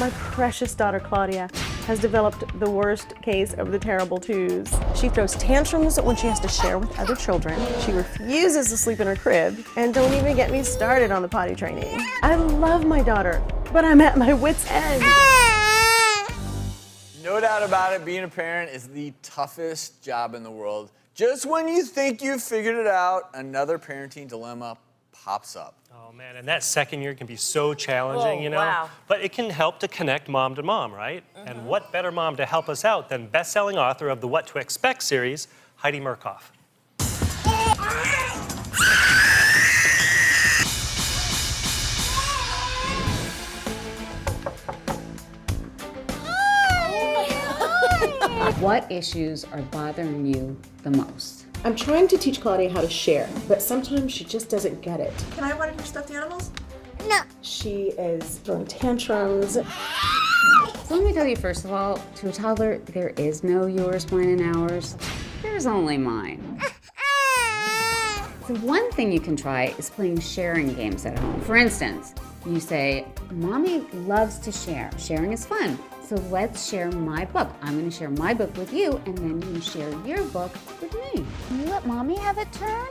My precious daughter, Claudia, has developed the worst case of the terrible twos. She throws tantrums when she has to share with other children. She refuses to sleep in her crib. And don't even get me started on the potty training. I love my daughter, but I'm at my wit's end. No doubt about it, being a parent is the toughest job in the world. Just when you think you've figured it out, another parenting dilemma pops up. Oh man, and that second year can be so challenging, Whoa, you know? wow. But it can help to connect mom to mom, right? And what better mom to help us out than best-selling author of the What to Expect series, Heidi Murkoff. What issues are bothering you the most? I'm trying to teach Claudia how to share, but sometimes she just doesn't get it. Can I have one of your stuffed animals? She is throwing tantrums. So let me tell you, first of all, to a toddler, there is no yours, mine, and ours. There's only mine. So one thing you can try is playing sharing games at home. For instance, you say, Mommy loves to share. Sharing is fun. So let's share my book. I'm gonna share my book with you, and then you share your book with me. Can you let Mommy have a turn?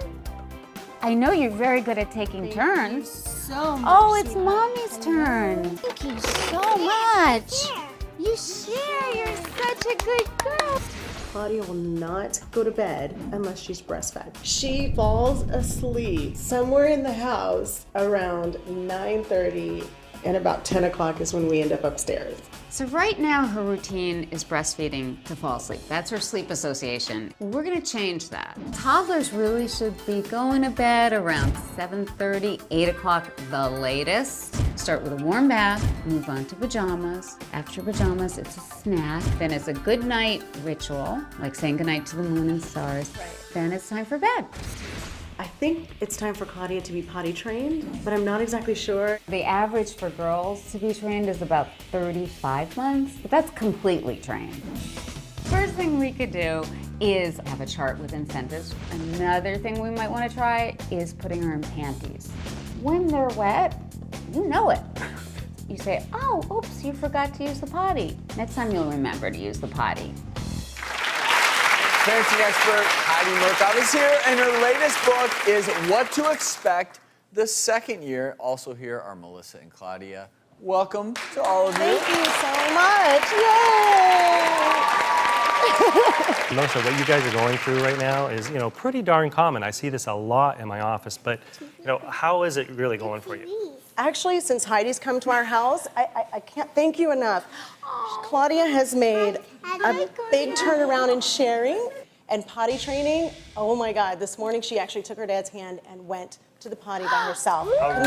I know you're very good at taking turns. So much. Oh, it's Mommy's turn. Thank you so much. You share, you're such a good girl. Claudia will not go to bed unless she's breastfed. She falls asleep somewhere in the house around 9:30, and about 10 o'clock is when we end up upstairs. So right now her routine is breastfeeding to fall asleep. That's her sleep association. We're gonna change that. Toddlers really should be going to bed around 7:30, 8 o'clock the latest. Start with a warm bath, move on to pajamas. After pajamas, it's a snack. Then it's a good night ritual, like saying goodnight to the moon and stars. Then it's time for bed. I think it's time for Claudia to be potty trained, but I'm not exactly sure. The average for girls to be trained is about 35 months, but that's completely trained. First thing we could do is have a chart with incentives. Another thing we might want to try is putting her in panties. When they're wet, you know it. You say, oh, oops, you forgot to use the potty. Next time you'll remember to use the potty. Parenting expert Heidi Murkoff is here, and her latest book is What to Expect the Second Year. Also here are Melissa and Claudia. Welcome to all of you. Thank you so much. Yay! Melissa, what you guys are going through right now is, you know, pretty darn common. I see this a lot in my office, but, you know, how is it really going for you? Actually, since Heidi's come to our house, I can't thank you enough. Claudia has made a big turnaround in sharing and potty training. Oh my God, this morning she actually took her dad's hand and went to the potty by herself. All And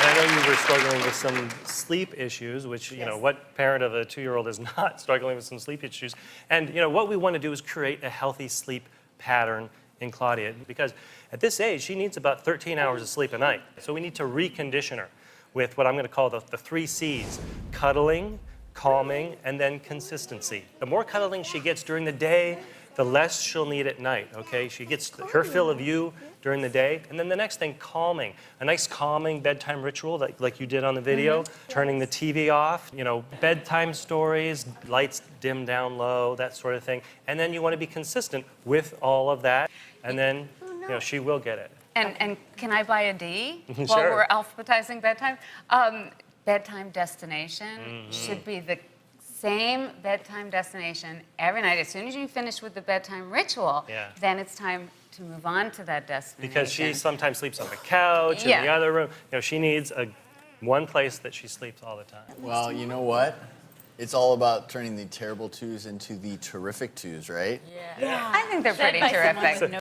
I know you were struggling with some sleep issues, which, you know, what parent of a 2-year-old is not struggling with some sleep issues? And, you know, what we want to do is create a healthy sleep pattern in Claudia, because at this age, she needs about 13 hours of sleep a night. So we need to recondition her with what I'm going to call the 3 C's: cuddling, calming, and then consistency. The more cuddling she gets during the day, the less she'll need at night, okay? She gets her fill of you during the day. And then the next thing, calming. A nice calming bedtime ritual like you did on the video, turning the TV off, you know, bedtime stories, lights dim down low, that sort of thing. And then you want to be consistent with all of that, and then, you know, she will get it. And can I buy a D while Sure. we're alphabetizing bedtime? Bedtime destination should be the same bedtime destination every night. As soon as you finish with the bedtime ritual, then it's time to move on to that destination. Because she sometimes sleeps on the couch, in the other room. You know, she needs one place that she sleeps all the time. Well, you know what? It's all about turning the terrible twos into the terrific twos, right? I think they're pretty terrific.